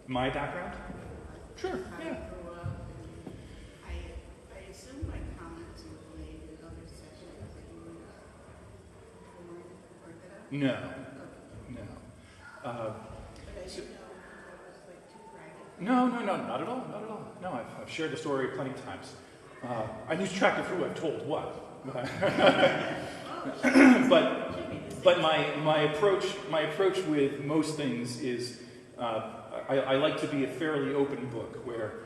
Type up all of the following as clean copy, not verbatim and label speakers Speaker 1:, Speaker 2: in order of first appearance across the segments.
Speaker 1: My background? Sure, yeah.
Speaker 2: I assume my comments were made in other sessions that you were Orthodox?
Speaker 1: No.
Speaker 2: But I didn't know if that was like too private.
Speaker 1: No, not at all. No, I've shared the story plenty of times. I lose track of who I've told what. But my approach with most things is I like to be a fairly open book where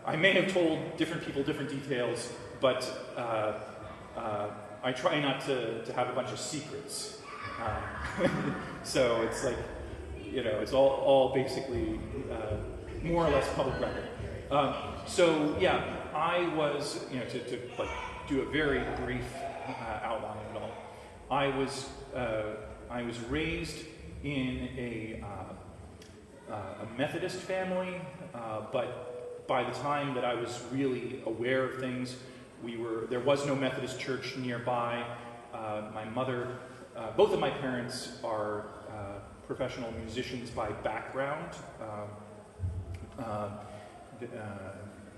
Speaker 1: I may have told different people different details, but I try not to have a bunch of secrets. So it's like, it's all basically more or less public record. So yeah, I was, to like do a very brief outline of it all. I was raised in a Methodist family, but by the time that I was really aware of things, there was no Methodist church nearby. My mother, both of my parents are professional musicians by background.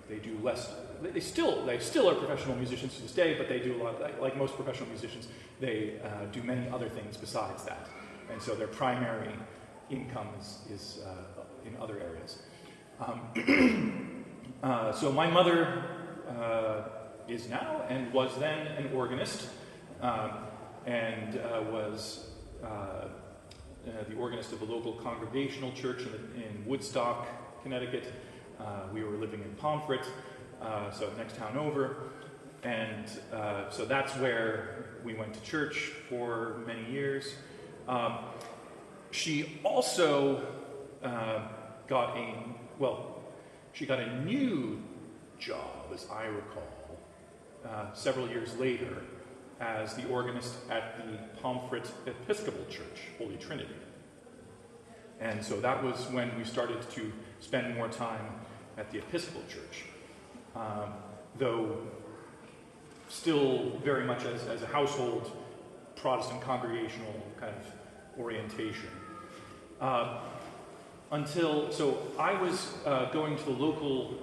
Speaker 1: They do less. They still are professional musicians to this day, but they do a lot. Like most professional musicians, they do many other things besides that, and so their primary income is in other areas. So my mother is now and was then an organist, and was the organist of a local congregational church in Woodstock, Connecticut. We were living in Pomfret, so next town over, and so that's where we went to church for many years. She also got a new job, as I recall, several years later, as the organist at the Pomfret Episcopal Church, Holy Trinity. And so that was when we started to spend more time at the Episcopal Church, though still very much as a household Protestant congregational kind of orientation. So I was going to the local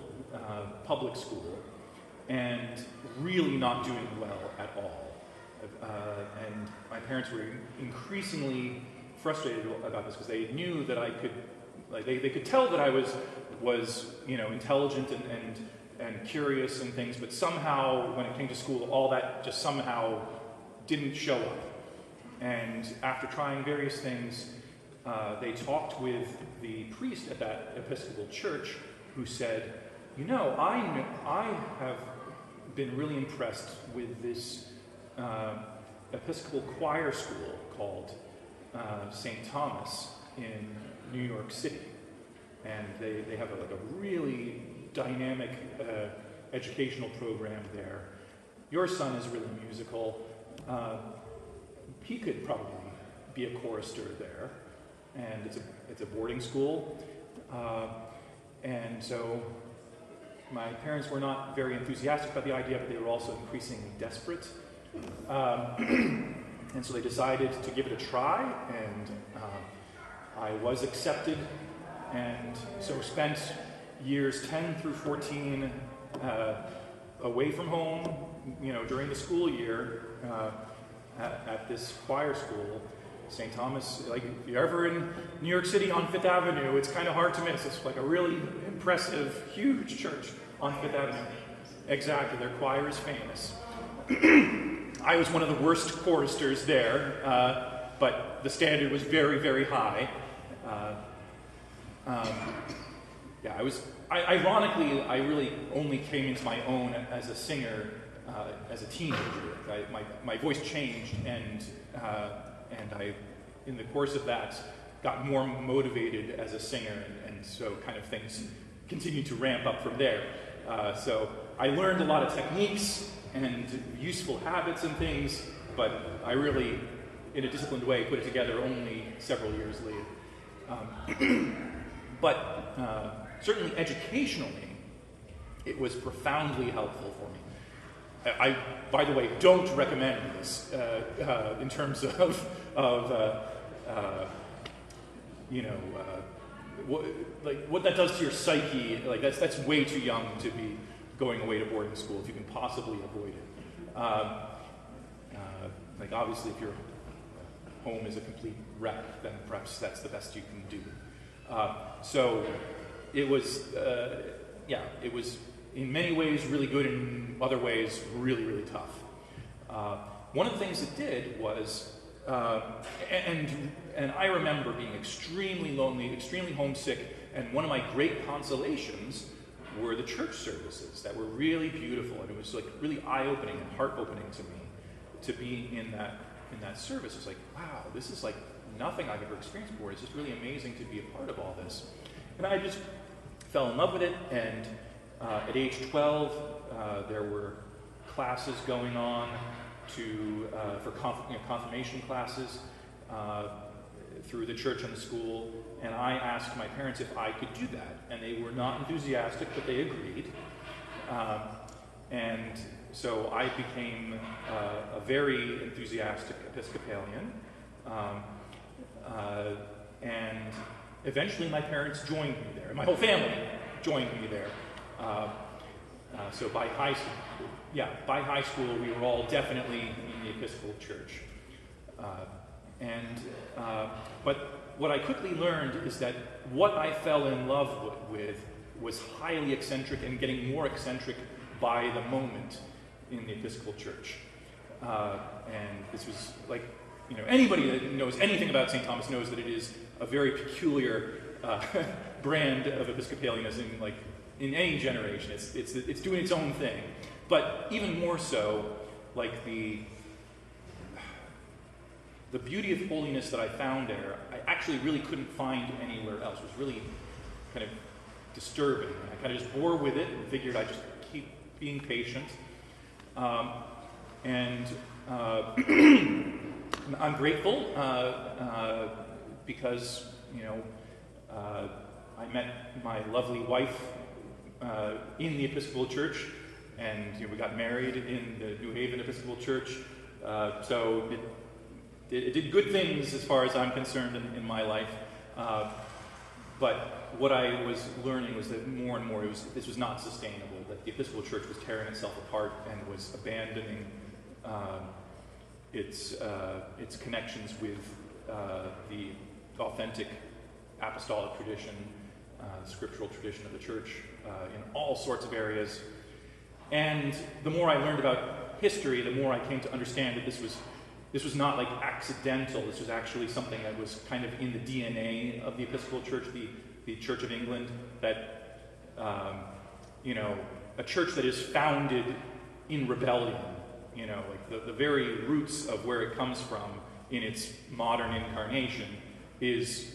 Speaker 1: public school and really not doing well at all. And my parents were increasingly frustrated about this because they knew that I could, they could tell that I was intelligent and curious and things, but somehow when it came to school, all that just somehow didn't show up. And after trying various things, they talked with the priest at that Episcopal church, who said, I have been really impressed with this Episcopal choir school called St. Thomas in New York City. And they have a really dynamic educational program there. Your son is really musical. He could probably be a chorister there. And it's a boarding school. And so my parents were not very enthusiastic about the idea, but they were also increasingly desperate. And so they decided to give it a try, and I was accepted, and so spent years 10 through 14 away from home, during the school year at this choir school. St. Thomas, if you're ever in New York City on Fifth Avenue, it's kind of hard to miss. It's like a really impressive, huge church on Fifth Avenue. Exactly, their choir is famous. I was one of the worst choristers there, but the standard was very, very high. Ironically, I really only came into my own as a singer as a teenager. My voice changed, and I, in the course of that, got more motivated as a singer, and so kind of things continued to ramp up from there. So I learned a lot of techniques and useful habits and things, but I really, in a disciplined way, put it together only several years later. But certainly educationally, it was profoundly helpful for me. I, by the way, don't recommend this what that does to your psyche. Like that's way too young to be going away to boarding school if you can possibly avoid it. Like obviously, if your home is a complete wreck, then perhaps that's the best you can do. So it was, it was in many ways really good, in other ways really, really tough. One of the things it did was, and I remember being extremely lonely, extremely homesick, and one of my great consolations were the church services that were really beautiful, and it was like really eye-opening and heart-opening to me to be in that service. It was like, wow, this is like nothing I've ever experienced before. It's just really amazing to be a part of all this. And I just fell in love with it, and at age 12, there were classes going on for confirmation classes through the church and the school, and I asked my parents if I could do that, and they were not enthusiastic, but they agreed. And so I became a very enthusiastic Episcopalian, and eventually my parents joined me there. My whole family joined me there. So by high school, we were all definitely in the Episcopal Church. But what I quickly learned is that what I fell in love with was highly eccentric and getting more eccentric by the moment in the Episcopal Church. And this was like, anybody that knows anything about St. Thomas knows that it is a very peculiar brand of Episcopalianism, like in any generation. It's doing its own thing. But even more so, like the beauty of holiness that I found there, I actually really couldn't find anywhere else. It was really kind of disturbing. And I kind of just bore with it and figured I'd just keep being patient. And I'm grateful because, I met my lovely wife in the Episcopal Church, and we got married in the New Haven Episcopal Church. So it did good things as far as I'm concerned in my life. But what I was learning was that more and more this was not sustainable, that the Episcopal Church was tearing itself apart and was abandoning its connections with the authentic apostolic tradition, the scriptural tradition of the church in all sorts of areas. And the more I learned about history, the more I came to understand that this was not like accidental. This was actually something that was kind of in the DNA of the Episcopal Church, the Church of England, that, a church that is founded in rebellion, like the very roots of where it comes from in its modern incarnation is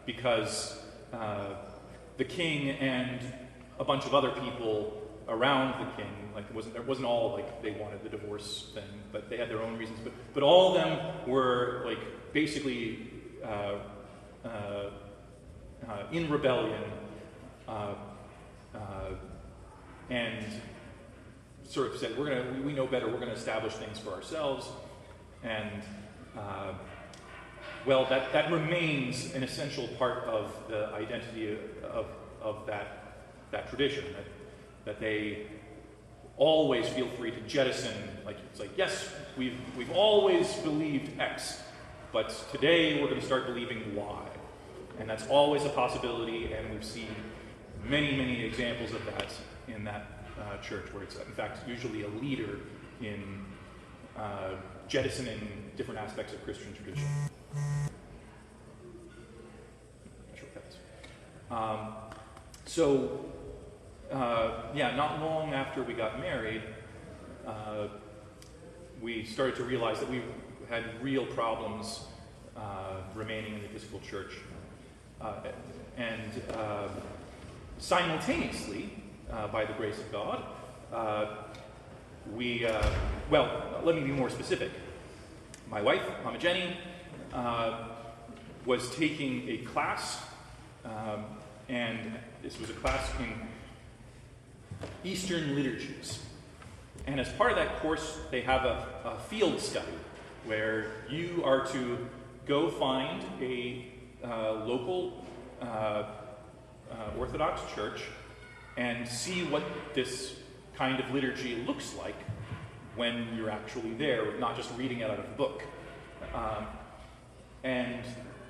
Speaker 1: because the king and a bunch of other people around the king, like it wasn't all like they wanted the divorce thing, but they had their own reasons. But all of them were like basically in rebellion and sort of said, we know better. We're gonna establish things for ourselves, and that remains an essential part of the identity of that tradition. That they always feel free to jettison, it's like, yes, we've always believed X, but today we're going to start believing Y. And that's always a possibility, and we've seen many, many examples of that in that church, where it's, in fact, usually a leader in jettisoning different aspects of Christian tradition. Not long after we got married, we started to realize that we had real problems remaining in the Episcopal Church. Simultaneously, by the grace of God, let me be more specific. My wife, Mama Jenny, was taking a class, and this was a class in Eastern liturgies. And as part of that course, they have a field study where you are to go find a local Orthodox Church and see what this kind of liturgy looks like when you're actually there, not just reading it out of a book. And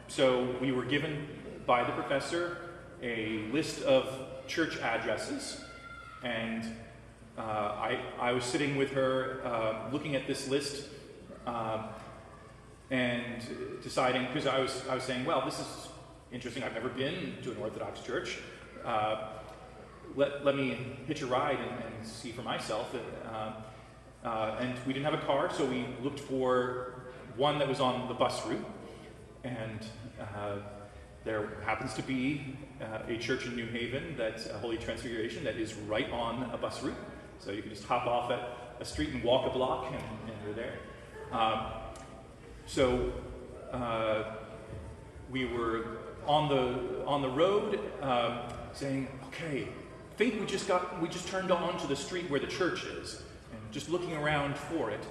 Speaker 1: so we were given by the professor a list of church addresses, and I was sitting with her looking at this list and deciding, because I was saying, well, this is interesting, I've never been to an Orthodox church. Let me hitch a ride and see for myself. And we didn't have a car, so we looked for one that was on the bus route. And there happens to be a church in New Haven that's a Holy Transfiguration that is right on a bus route. So you can just hop off at a street and walk a block, and you're there. So we were on the road, saying, "Okay, I think we just turned onto the street where the church is," and just looking around for it.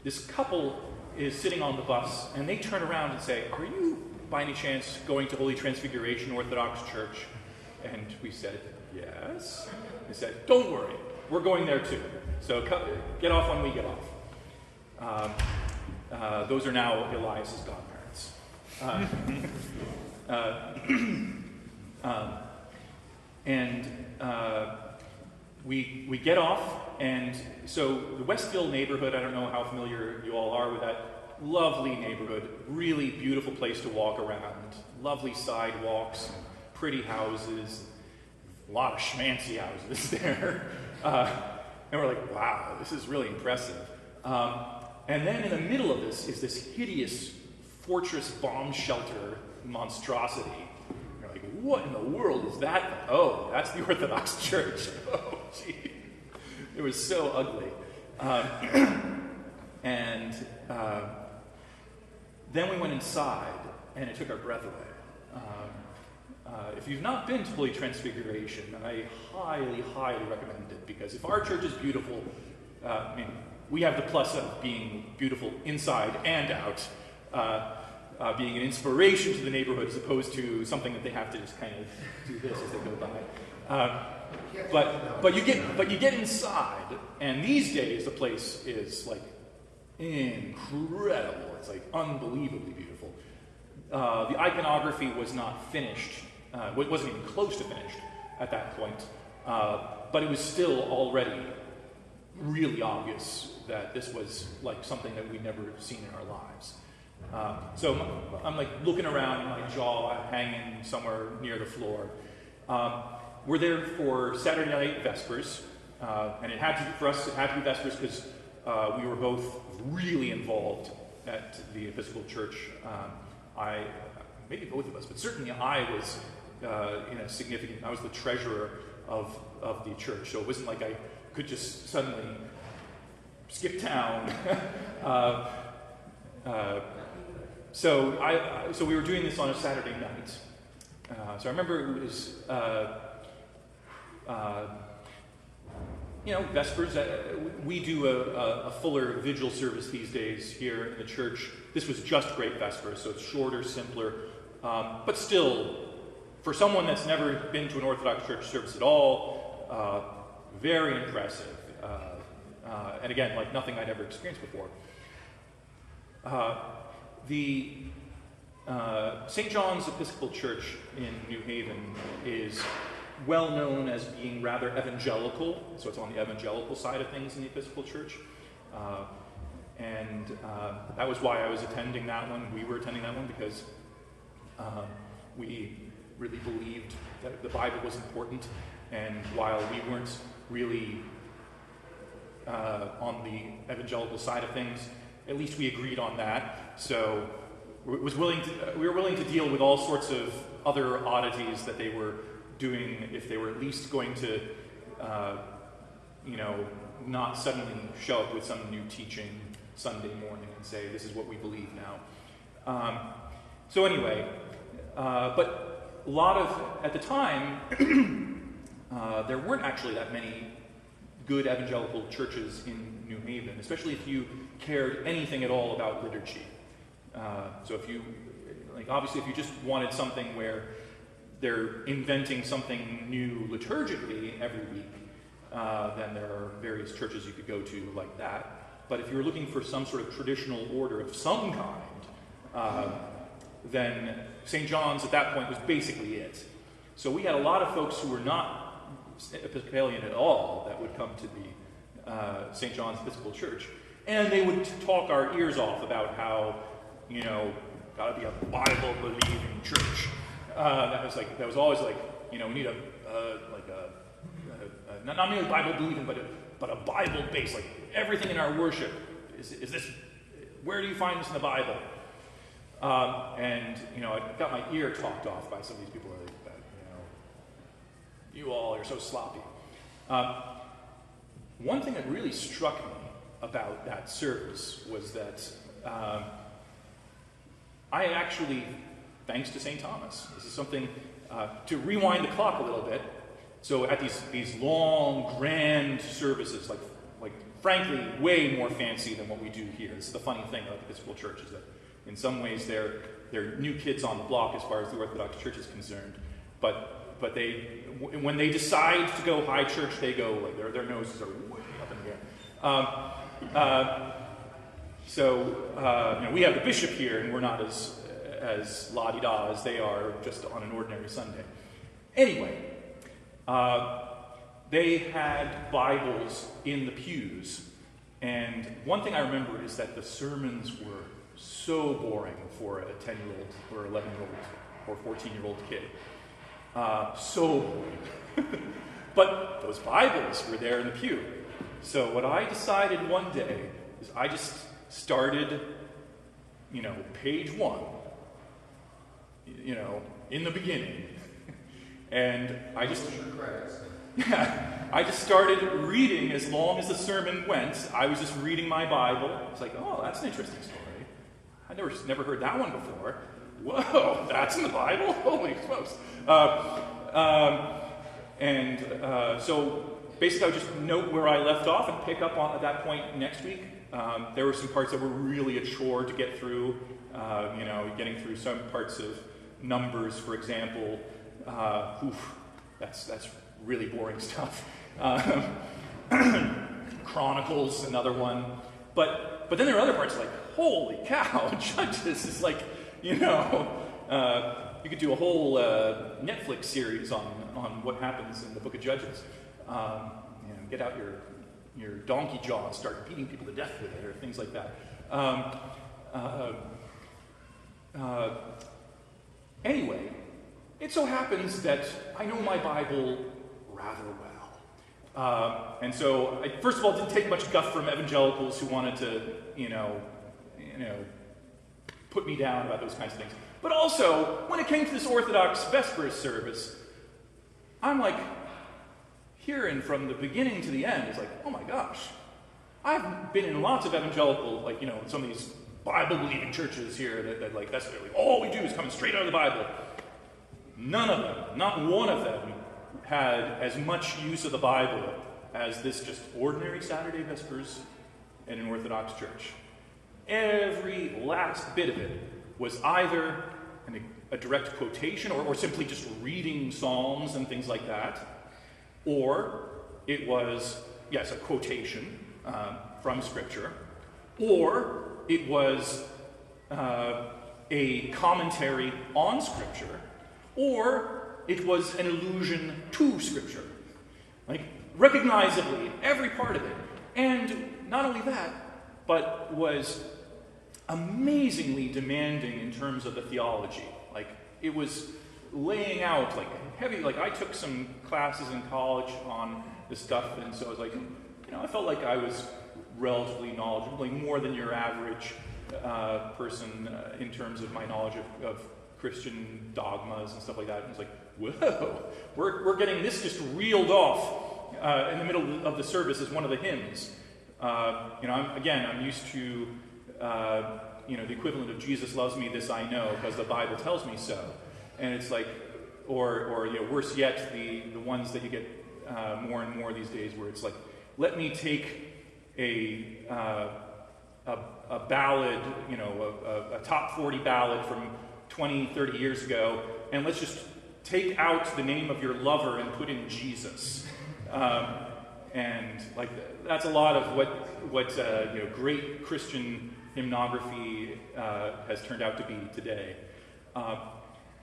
Speaker 1: This couple is sitting on the bus, and they turn around and say, "Are you, by any chance, going to Holy Transfiguration Orthodox Church?" And we said, "Yes." They said, "Don't worry, we're going there too. So get off when we get off." Those are now Elias's godparents. We get off, and so the Westville neighborhood, I don't know how familiar you all are with that, lovely neighborhood, really beautiful place to walk around, lovely sidewalks, pretty houses, a lot of schmancy houses there. And we're like, wow, this is really impressive. And then in the middle of this is this hideous fortress bomb shelter monstrosity. You're like, what in the world is that? Oh, that's the Orthodox Church. Oh, gee. It was so ugly. Then we went inside, and it took our breath away. If you've not been to Holy Transfiguration, I highly, highly recommend it, because if our church is beautiful, we have the plus of being beautiful inside and out, being an inspiration to the neighborhood as opposed to something that they have to just kind of do this as they go by. But you get inside, and these days the place is like incredible. It's like unbelievably beautiful. The iconography was not finished. It wasn't even close to finished at that point, but it was still already really obvious that this was like something that we'd never seen in our lives. So I'm like looking around, and my jaw hanging somewhere near the floor. We're there for Saturday night Vespers, and it had to be Vespers because we were both really involved at the Episcopal Church. Maybe both of us, but certainly I was I was the treasurer of the church, so it wasn't like I could just suddenly skip town. So we were doing this on a Saturday night. So I remember it was Vespers. We do a fuller vigil service these days here in the church. This was just Great Vespers, so it's shorter, simpler, but still, for someone that's never been to an Orthodox church service at all, very impressive. And again, like nothing I'd ever experienced before. The St. John's Episcopal Church in New Haven is well known as being rather evangelical, so it's on the evangelical side of things in the Episcopal Church. And that was why I was attending that one. We were attending that one because we really believed that the Bible was important, and while we weren't really on the evangelical side of things, at least we agreed on that. So we were willing to deal with all sorts of other oddities that they were doing if they were at least going to, not suddenly show up with some new teaching Sunday morning and say, this is what we believe now. So anyway, but a lot of, at the time, there weren't actually that many good evangelical churches in New Haven, especially if you cared anything at all about liturgy. So if you, obviously if you just wanted something where they're inventing something new liturgically every week, then there are various churches you could go to like that. But if you're looking for some sort of traditional order of some kind, then St. John's at that point was basically it. So we had a lot of folks who were not Episcopalian at all that would come to the St. John's Episcopal Church. And they would talk our ears off about how, gotta be a Bible-believing church. That was always like, we need not only Bible-believing, but a Bible-based, like everything in our worship is this. Where do you find this in the Bible? And I got my ear talked off by some of these people. Like, you all are so sloppy. One thing that really struck me about that service was that I actually, thanks to St. Thomas, this is something to rewind the clock a little bit. So at these long, grand services, like frankly, way more fancy than what we do here. This is the funny thing about the Episcopal Church, is that in some ways they're new kids on the block as far as the Orthodox Church is concerned. But when they decide to go high church, they go like their noses are way up in the air. So we have the bishop here, and we're not as la-di-da as they are just on an ordinary Sunday. Anyway, they had Bibles in the pews, and one thing I remember is that the sermons were so boring for a 10-year-old or 11-year-old or 14-year-old kid. So boring. But those Bibles were there in the pew. So what I decided one day is I just started, page 1, in the beginning. And I just started reading as long as the sermon went. I was just reading my Bible. It's like, oh, that's an interesting story. I never heard that one before. Whoa, that's in the Bible? Holy smokes. So basically I would just note where I left off and pick up on at that point next week. There were some parts that were really a chore to get through. Getting through some parts of Numbers, for example. That's really boring stuff. Chronicles, another one. But then there are other parts like, holy cow, Judges is like, you could do a whole Netflix series on what happens in the book of Judges. Get out your donkey jaw and start beating people to death with it, or things like that. Anyway, it so happens that I know my Bible rather well. And so I, first of all, didn't take much guff from evangelicals who wanted to, put me down about those kinds of things. But also, when it came to this Orthodox Vespers service, I'm like, hearing from the beginning to the end, is like, oh my gosh. I've been in lots of evangelical, some of these Bible-believing churches here that's all we do is coming straight out of the Bible. None of them, not one of them, had as much use of the Bible as this just ordinary Saturday Vespers in an Orthodox church. Every last bit of it was either a direct quotation or simply just reading Psalms and things like that, or it was, yes, a quotation from Scripture, or it was a commentary on Scripture, or it was an allusion to Scripture. Like, recognizably, every part of it. And not only that, but was amazingly demanding in terms of the theology. Like, it was laying out, heavy, I took some classes in college on this stuff, and so I was like, I felt like I was relatively knowledgeable, more than your average person in terms of my knowledge of Christian dogmas and stuff like that. And it's like, whoa, we're getting this just reeled off in the middle of the service as one of the hymns. I'm used to the equivalent of Jesus loves me, this I know, because the Bible tells me so. And it's like, or worse yet, the ones that you get more and more these days, where it's like, let me take a ballad, a top 40 ballad from 20, 30 years ago, and let's just take out the name of your lover and put in Jesus. And like that's a lot of what great Christian hymnography has turned out to be today.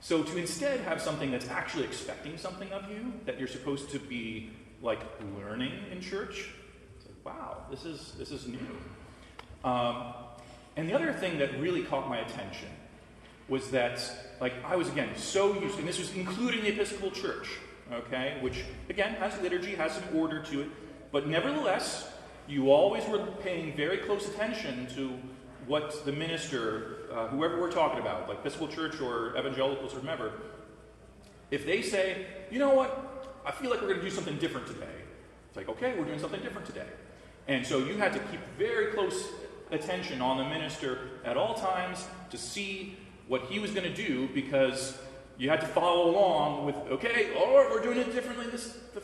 Speaker 1: So to instead have something that's actually expecting something of you, that you're supposed to be like learning in church, it's like, wow, this is new. And the other thing that really caught my attention was that, like, I was again so used, and this was including the Episcopal Church, okay, which again has liturgy, has some order to it, but nevertheless, you always were paying very close attention to what the minister, whoever we're talking about, like Episcopal Church or evangelicals or whomever, if they say, you know what, I feel like we're going to do something different today. It's like, okay, we're doing something different today. And so you had to keep very close attention on the minister at all times to see what he was going to do, because you had to follow along with, okay, or we're doing it differently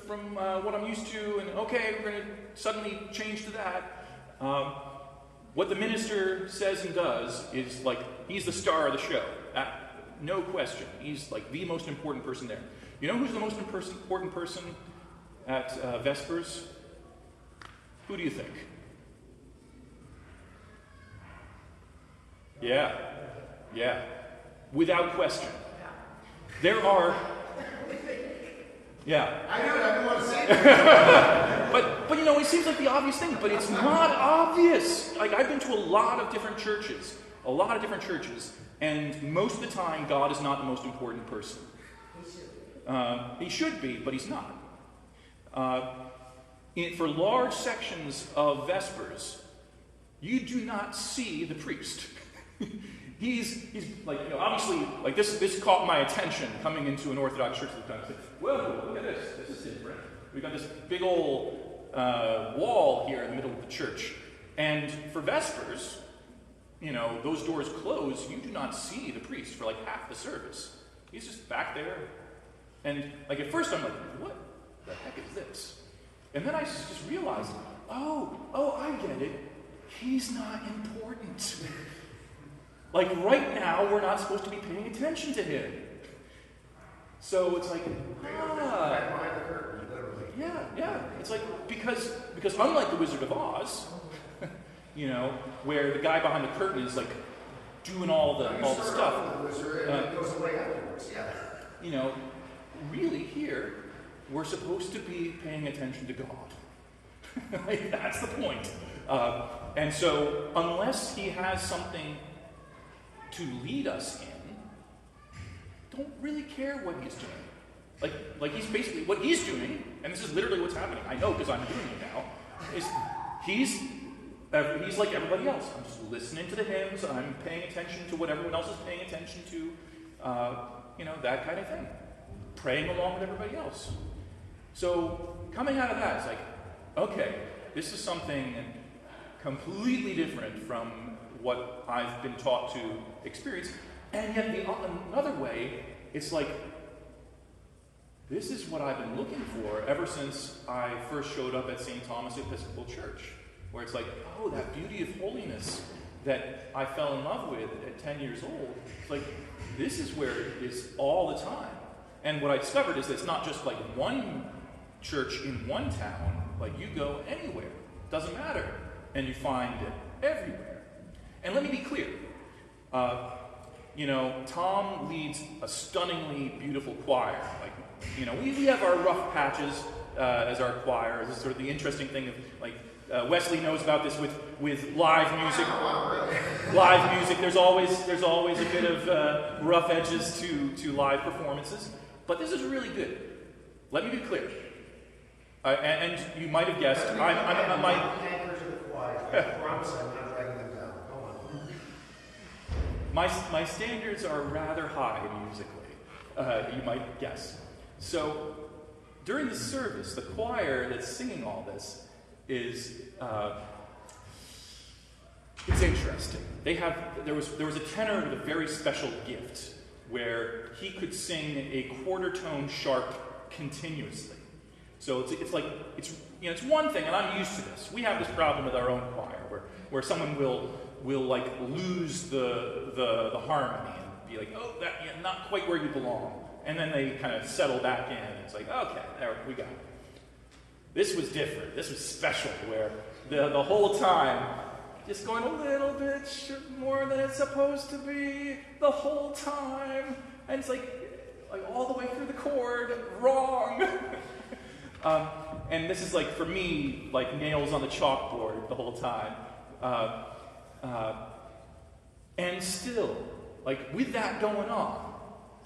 Speaker 1: from what I'm used to, and okay, we're going to suddenly change to that. What the minister says and does is like, he's the star of the show. No question. He's like the most important person there. You know who's the most important person at Vespers? Who do you think? Yeah. Without question. There are... Yeah.
Speaker 2: I know, I don't want to say that.
Speaker 1: But it seems like the obvious thing, but it's not obvious. Like, I've been to a lot of different churches, and most of the time, God is not the most important person. He should be, but he's not. For large sections of Vespers, you do not see the priest. He's like, obviously, like this caught my attention coming into an Orthodox church. Kind of like, whoa, look at this. This is different. We've got this big old wall here in the middle of the church. And for Vespers, those doors close. You do not see the priest for like half the service. He's just back there. And like at first I'm like, what the heck is this? And then I just realized, oh, I get it. He's not important. Like right now, we're not supposed to be paying attention to him. So it's like, yeah. It's like, because unlike the Wizard of Oz, where the guy behind the curtain is like doing all the stuff.
Speaker 2: It goes away afterwards. Yeah.
Speaker 1: Really here, we're supposed to be paying attention to God. Like, that's the point. And so, unless he has something to lead us in, don't really care what he's doing. Like he's basically, what he's doing, and this is literally what's happening, I know because I'm doing it now, is he's like everybody else. I'm just listening to the hymns, I'm paying attention to what everyone else is paying attention to, that kind of thing. Praying along with everybody else. So, coming out of that, it's like, okay, this is something completely different from what I've been taught to experience. And yet, another way, it's like, this is what I've been looking for ever since I first showed up at St. Thomas Episcopal Church. Where it's like, oh, that beauty of holiness that I fell in love with at 10 years old. It's like, this is where it is all the time. And what I discovered is that it's not just like one church in one town. Like, you go anywhere. Doesn't matter. And you find it everywhere. And let me be clear. Tom leads a stunningly beautiful choir. Like, we have our rough patches as our choir. This is sort of the interesting thing of, like, Wesley knows about this with live music. Live music, there's always a bit of rough edges to live performances. But this is really good. Let me be clear. And you might have guessed, I'm
Speaker 2: anchors of the choir. I promise I'm not dragging them down. Go on.
Speaker 1: my standards are rather high musically. You might guess. So during the service, the choir that's singing all this is it's interesting. There was a tenor with a very special gift where he could sing a quarter tone sharp continuously. So it's one thing, and I'm used to this. We have this problem with our own choir where someone will like lose the harmony and be like, oh, not quite where you belong. And then they kind of settle back in. And it's like, okay, there we go. This was different. This was special, where the whole time, just going a little bit more than it's supposed to be the whole time. And it's like all the way through the chord, wrong. And this is like, for me, like nails on the chalkboard the whole time. And still, like with that going on,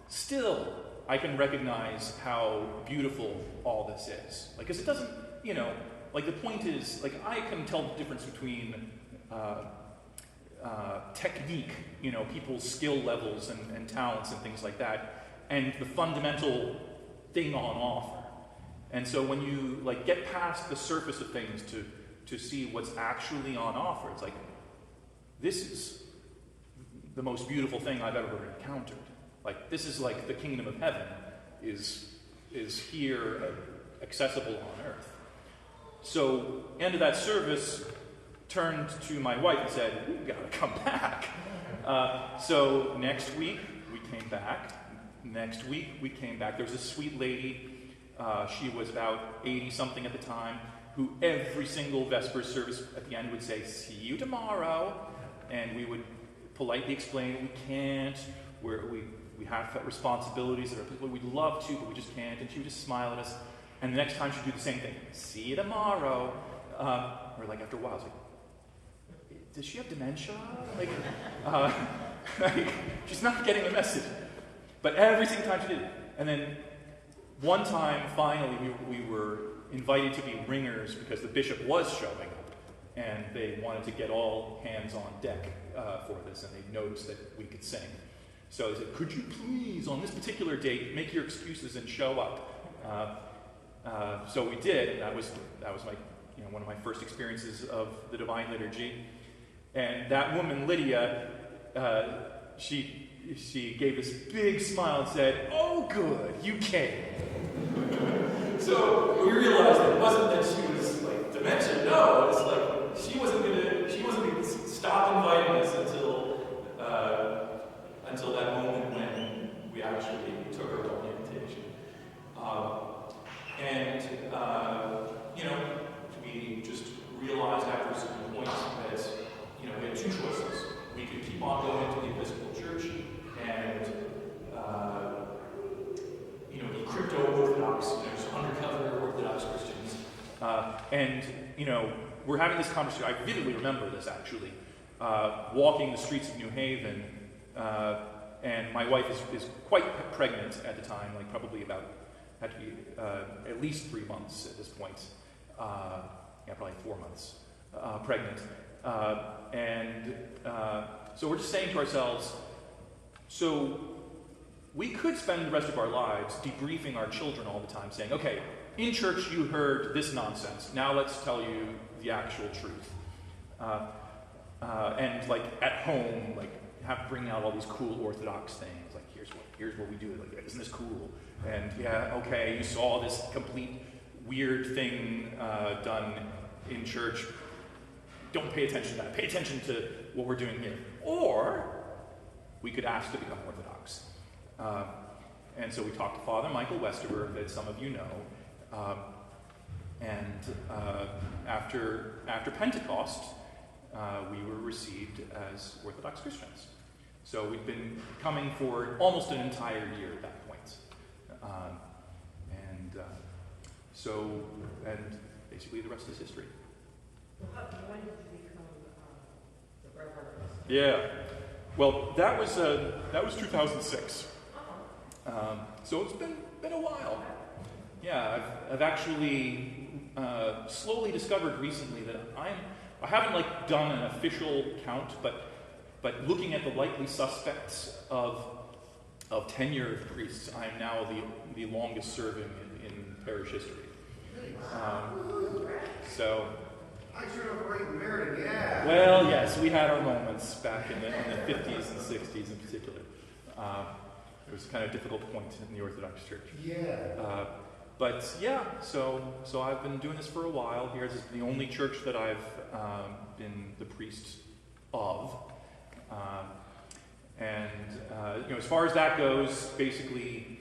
Speaker 1: still I can recognize how beautiful all this is. Like, because it doesn't, like the point is, like I can tell the difference between technique, people's skill levels and talents and things like that, and the fundamental thing on offer. And so when you like get past the surface of things to see what's actually on offer, it's like, this is the most beautiful thing I've ever encountered. Like, this is like the kingdom of heaven is here, accessible on earth. So, end of that service, turned to my wife and said, we've got to come back. So next week, we came back. Next week, we came back. There was a sweet lady, she was about 80-something at the time, who every single Vespers service at the end would say, see you tomorrow. And we would politely explain, we can't, we have responsibilities that are people we'd love to, but we just can't. And she would just smile at us. And the next time she'd do the same thing, see you tomorrow. Or like after a while, it's like, does she have dementia? Like, she's not getting the message. But every single time she did it. And then one time, finally, we were invited to be ringers because the bishop was showing up. And they wanted to get all hands on deck for this, and they noticed that we could sing. So they said, could you please, on this particular date, make your excuses and show up? So we did, and that was my, one of my first experiences of the Divine Liturgy. And that woman, Lydia, she gave this big smile and said, "Oh, good, you came." So we realized it wasn't that she was like dementia. No, it's like she wasn't gonna stop inviting us until that moment when we actually took her up on the invitation. We just realized after a certain point that, we had two choices. We could keep on going to the Episcopal Church and, be crypto-Orthodox, just undercover Orthodox Christians. We're having this conversation. I vividly remember this, actually. Walking the streets of New Haven, and my wife is quite pregnant at the time, like probably had to be at least 3 months at this point. Probably 4 months pregnant. So we're just saying to ourselves, so we could spend the rest of our lives debriefing our children all the time, saying, okay, in church you heard this nonsense, now let's tell you the actual truth. And like at home, like bring out all these cool Orthodox things, like here's what we do, like isn't this cool? And yeah, okay, you saw this complete weird thing done in church. Don't pay attention to that. Pay attention to what we're doing here. Or we could ask to become Orthodox. And so we talked to Father Michael Westerberg, that some of you know. After Pentecost, we were received as Orthodox Christians. So we've been coming for almost an entire year at that point. And basically the rest is history.
Speaker 3: When did you become the Reverend?
Speaker 1: Yeah. Well, that was 2006. So it's been a while. Yeah, I've actually slowly discovered recently that I haven't done an official count, but looking at the likely suspects of tenured priests, I am now the longest serving in parish history. So.
Speaker 2: I should have great merit, yeah.
Speaker 1: Well, yes, we had our moments back in the 50s and 60s in particular. It was kind of a difficult point in the Orthodox Church.
Speaker 2: Yeah.
Speaker 1: But yeah, so I've been doing this for a while here. This is the only church that I've been the priest of. As far as that goes, basically,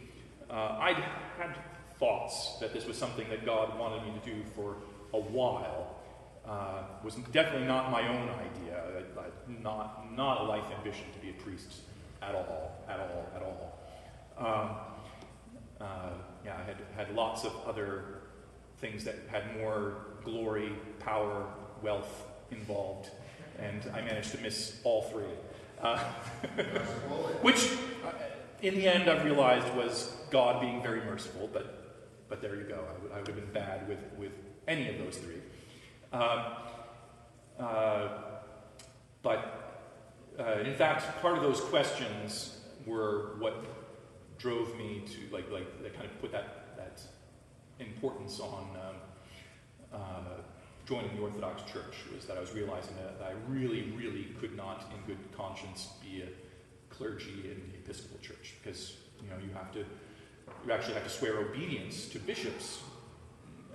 Speaker 1: I'd had thoughts that this was something that God wanted me to do for a while. Was definitely not my own idea. Not a life ambition to be a priest at all. Yeah, I had lots of other things that had more glory, power, wealth involved, and I managed to miss all three. Which, in the end, I've realized was God being very merciful, but there you go. I would have been bad with any of those three. In fact, part of those questions were what drove me to that kind of put that importance on joining the Orthodox Church, was that I was realizing that I really, really could not, in good conscience, be a clergy in the Episcopal Church, because you actually have to swear obedience to bishops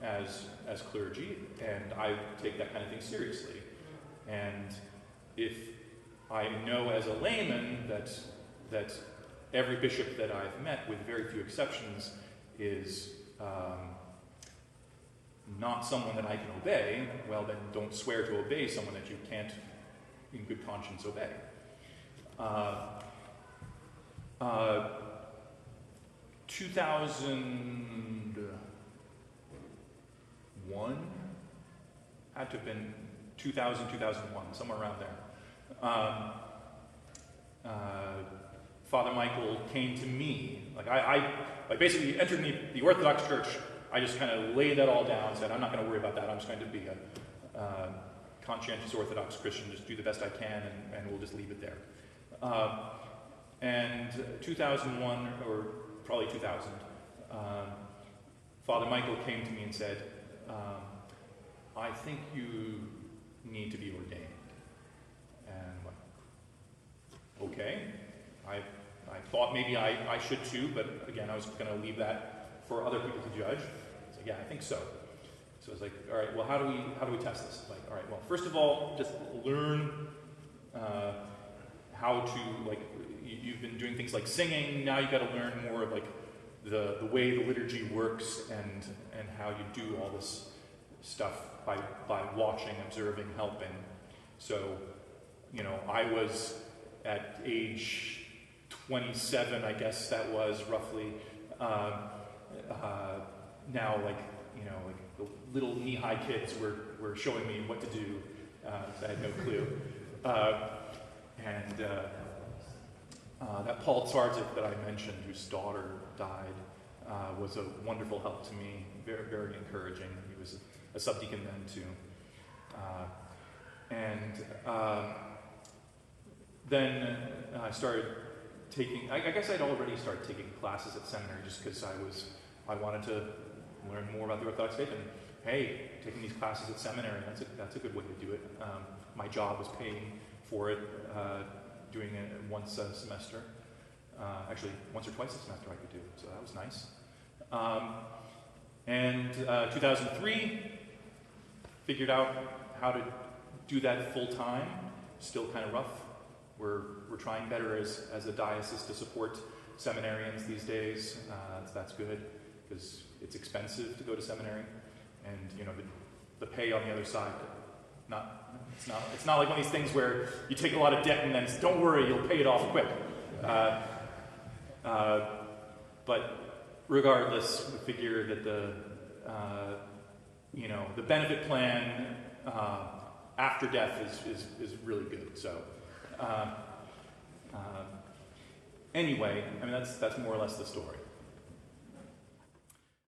Speaker 1: as clergy, and I take that kind of thing seriously. And if I know as a layman that every bishop that I've met, with very few exceptions, is not someone that I can obey, well then don't swear to obey someone that you can't in good conscience obey. 2001, had to have been 2000, 2001, somewhere around there. Father Michael came to me. I basically entered the Orthodox Church. I just kind of laid that all down and said, I'm not going to worry about that. I'm just going to be a conscientious Orthodox Christian, just do the best I can, and we'll just leave it there. And 2001, or probably 2000, Father Michael came to me and said, I think you need to be ordained. And I went, okay. I thought maybe I should too, but again, I was going to leave that for other people to judge. I was like, yeah, I think so. So I was like, all right, well, how do we test this? Like, all right, well, first of all, just learn how to, you've been doing things like singing. Now you've got to learn more of the way the liturgy works and how you do all this stuff by watching, observing, helping. So, I was at age 27, I guess that was roughly. Now, the little knee-high kids were showing me what to do, so I had no clue. That Paul Tsarzik that I mentioned, whose daughter died, was a wonderful help to me, very, very encouraging. He was a subdeacon then, too. Then I started taking, I guess I'd already started taking classes at seminary just because I wanted to learn more about the Orthodox faith, and hey, taking these classes at seminary, that's a good way to do it. My job was paying for it, doing it once a semester. Actually, once or twice a semester I could do, so that was nice. 2003, figured out how to do that full time. Still kind of rough. We're trying better as a diocese to support seminarians these days. That's good, because it's expensive to go to seminary, and the pay on the other side. It's not like one of these things where you take a lot of debt and then don't worry, you'll pay it off quick. But regardless, we figure that the benefit plan after death is really good. So anyway, that's more or less the story.